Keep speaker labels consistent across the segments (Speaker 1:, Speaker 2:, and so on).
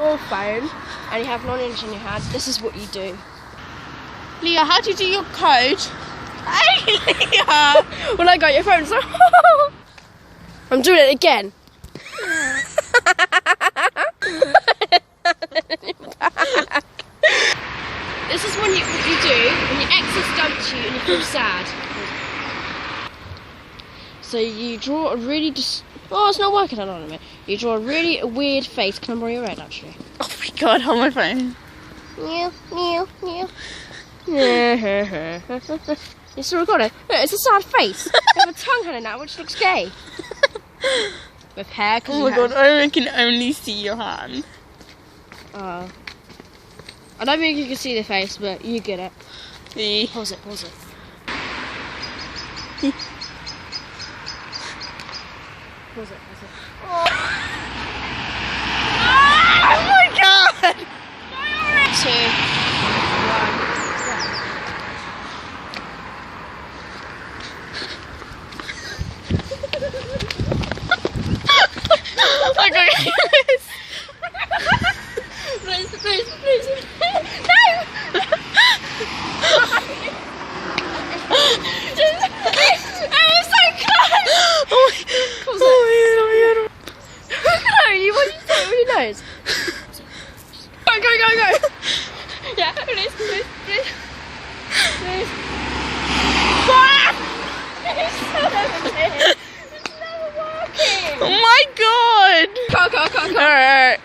Speaker 1: your phone and you have an orange in your hand, this is what you do.
Speaker 2: Leah, how do you do your code? Hey, Leah!
Speaker 1: When I got your phone, so I'm doing it again. This is what you do when your ex has dumped you and you feel sad. So you draw a really oh, it's not working. Hold on a minute. You draw a really weird face. Can I borrow your red, actually?
Speaker 2: Oh my god, hold my phone.
Speaker 1: Meow, meow, meow. You still got it? Look, it's a sad face. You have a tongue hanging out, which looks gay. With hair.
Speaker 2: Oh my god, I can only see your hand.
Speaker 1: I don't think you can see the face, but you get it.
Speaker 2: See?
Speaker 1: Pause it, pause it. Pause it, pause it.
Speaker 2: Oh my god!
Speaker 1: 2, 1.
Speaker 2: Okay.
Speaker 1: Please. No! I'm so close!
Speaker 2: Oh
Speaker 1: No, you want to do it with your nose? Go! Yeah, please. It's never working!
Speaker 2: Oh my god!
Speaker 1: Go.
Speaker 2: Alright.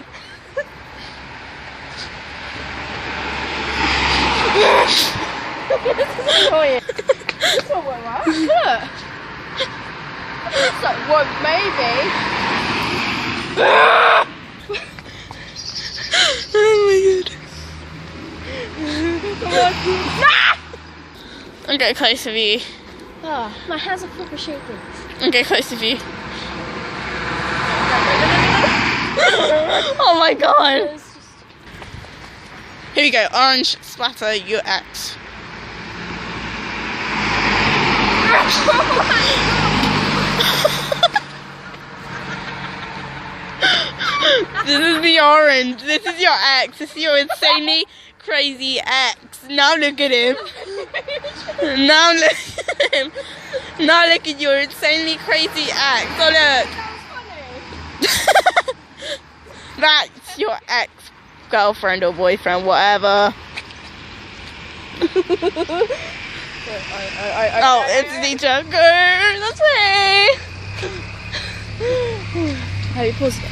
Speaker 1: This is annoying. This one won't work. Look. It's like, well, maybe.
Speaker 2: Oh my god.
Speaker 1: Nah!
Speaker 2: I'm getting close to you.
Speaker 1: Oh, my hands are proper shaking.
Speaker 2: I'm getting close to you. Oh my god. Here we go. Orange splatter your ex. This is the orange. This is your ex. This is your insanely crazy ex. Now look at him. Now look at him. Now look at your insanely crazy ex. Oh look. That's your ex-girlfriend or boyfriend, whatever. Oh, it's the Joker. That's me.
Speaker 1: Have you paused it?